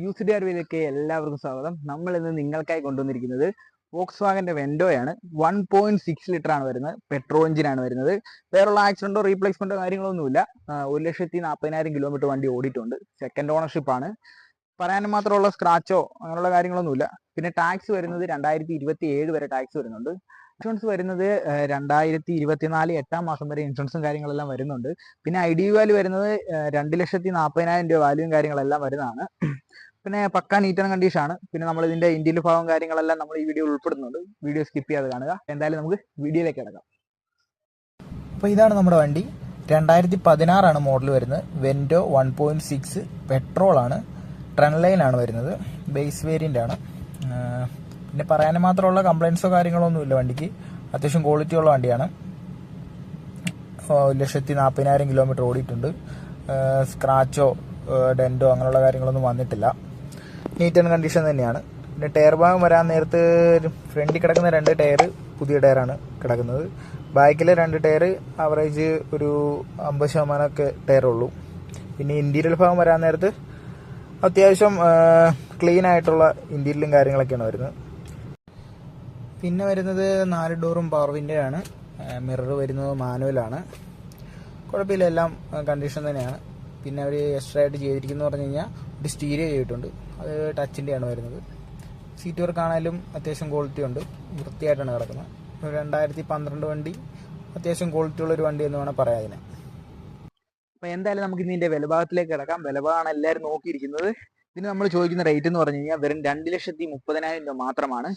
Used car വീഡിയോയിലേക്ക് എല്ലാവർക്കും സ്വാഗതം. നമ്മൾ ഇന്ന് നിങ്ങൾക്കായി കൊണ്ടുവന്നിരിക്കുന്നത് വോക്സ്വാഗന്റെ വെൻഡോയാണ്. 1.6 ലിറ്റർ ആണ് വരുന്നത്, പെട്രോൾ എഞ്ചിനാണ് വരുന്നത്. വേറുള്ള ആക്സിഡന്റോ റീപ്ലേസ്മെന്റോ കാര്യങ്ങളൊന്നുമില്ല. 1,40,000 കിലോമീറ്റർ വണ്ടി ഓടിയിട്ടുണ്ട്. സെക്കൻഡ് ഓണർഷിപ്പ് ആണ്. പറയാനും മാത്രമുള്ള സ്ക്രാച്ചോ അങ്ങനെയുള്ള കാര്യങ്ങളൊന്നുമില്ല. പിന്നെ ടാക്സ് വരുന്നത് 2027 വരെ ടാക്സ് വരുന്നുണ്ട്. ഇൻഷുറൻസ് വരുന്നത് 2024 8-ാം മാസം വരെ ഇൻഷുറൻസും കാര്യങ്ങളെല്ലാം വരുന്നുണ്ട്. പിന്നെ ഐ ഡി വാല്യൂ വരുന്നത് 2,40,000 രൂപ വാല്യൂവും കാര്യങ്ങളെല്ലാം വരുന്നതാണ്. പിന്നെ പക്ക നീറ്റ് ആൻഡ് കണ്ടീഷൻ ആണ്. പിന്നെ നമ്മൾ ഇതിന്റെ ഇന്ത്യയിൽ ഭാഗം കാര്യങ്ങളെല്ലാം നമ്മൾ ഈ വീഡിയോ ഉൾപ്പെടുന്നുണ്ട്. വീഡിയോ സ്കിപ്പ് ചെയ്യാതെ കാണുക. എന്തായാലും നമുക്ക് വീഡിയോയിലേക്ക് കിടക്കാം. അപ്പോൾ ഇതാണ് നമ്മുടെ വണ്ടി. 2016 മോഡൽ വരുന്നത്. വെൻഡോ 1.6 പെട്രോൾ ആണ്. ട്രെൻ ലൈൻ ആണ് വരുന്നത്. ബേസ് വേരിയന്റ് ആണ്. പിന്നെ പറയാനും മാത്രമുള്ള കംപ്ലൈൻസോ കാര്യങ്ങളോ ഒന്നുമില്ല വണ്ടിക്ക്. അത്യാവശ്യം ക്വാളിറ്റി ഉള്ള വണ്ടിയാണ്. 1,40,000 കിലോമീറ്റർ ഓടിയിട്ടുണ്ട്. സ്ക്രാച്ചോ ഡെന്റോ അങ്ങനെയുള്ള കാര്യങ്ങളൊന്നും വന്നിട്ടില്ല. നീറ്റ് ആൻഡ് കണ്ടീഷൻ തന്നെയാണ്. പിന്നെ ടയർ ഭാഗം വരാൻ നേരത്ത് ഫ്രണ്ടിൽ കിടക്കുന്ന 2 ടയർ പുതിയ ടയറാണ് കിടക്കുന്നത്. ബാക്കിലെ 2 ടയർ ആവറേജ് ഒരു 50% ടയറുള്ളൂ. പിന്നെ ഇന്റീരിയൽ ഭാഗം വരാൻ നേരത്ത് അത്യാവശ്യം ക്ലീൻ ആയിട്ടുള്ള ഇന്റീരിയലും കാര്യങ്ങളൊക്കെയാണ് വരുന്നത്. പിന്നെ വരുന്നത് 4 ഡോറും പവർ വിൻഡോ ആണ്. മിറർ വരുന്നത് മാനുവലാണ്. കുഴപ്പമില്ല, എല്ലാം കണ്ടീഷൻ തന്നെയാണ്. പിന്നെ അവർ എക്സ്ട്രാ ആയിട്ട് ചെയ്തിരിക്കുന്നു പറഞ്ഞു കഴിഞ്ഞാൽ ഒരു സ്റ്റീരിയോ ചെയ്തിട്ടുണ്ട്. അത് ടച്ചിൻ്റെയാണ് വരുന്നത്. സീറ്റ് വർക്ക് ആണെങ്കിലും അത്യാവശ്യം ക്വാളിറ്റി ഉണ്ട്. വൃത്തിയായിട്ടാണ് കിടക്കുന്നത്. 2012 വണ്ടി അത്യാവശ്യം ക്വാളിറ്റി ഉള്ളൊരു വണ്ടി എന്ന് വേണം പറയാം അതിനെ. അപ്പൊ എന്തായാലും നമുക്ക് ഇതിന്റെ വിലഭാഗത്തിലേക്ക് കിടക്കാം. വിലഭാഗമാണ് എല്ലാവരും നോക്കിയിരിക്കുന്നത്. ഇതിന് നമ്മൾ ചോദിക്കുന്ന റേറ്റ് എന്ന് പറഞ്ഞു കഴിഞ്ഞാൽ വെറും 2,30,000 രൂപ മാത്രമാണ്.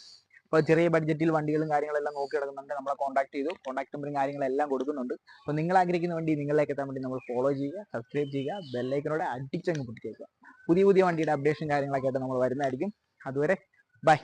അപ്പോൾ ചെറിയ ബഡ്ജറ്റിൽ വണ്ടികളും കാര്യങ്ങളെല്ലാം നോക്കി കിടക്കുന്നുണ്ട്. നമ്മളെ കോൺടാക്ട് ചെയ്തു. കോൺടാക്ട് നമ്പറും കാര്യങ്ങളെല്ലാം കൊടുക്കുന്നുണ്ട്. അപ്പോൾ നിങ്ങൾ ആഗ്രഹിക്കുന്ന വണ്ടി നിങ്ങളിലേക്ക് എത്താൻ വേണ്ടി നമ്മൾ ഫോളോ ചെയ്യുക, സബ്സ്ക്രൈബ് ചെയ്യുക, ബെല്ലൈക്കനോടെ അടിച്ചങ്ങ് പൊട്ടിച്ചേക്കുക. പുതിയ വണ്ടിയുടെ അപ്ഡേഷൻ കാര്യങ്ങളൊക്കെ ആയിട്ട് നമ്മൾ വരുന്നതായിരിക്കും. അതുവരെ ബൈ.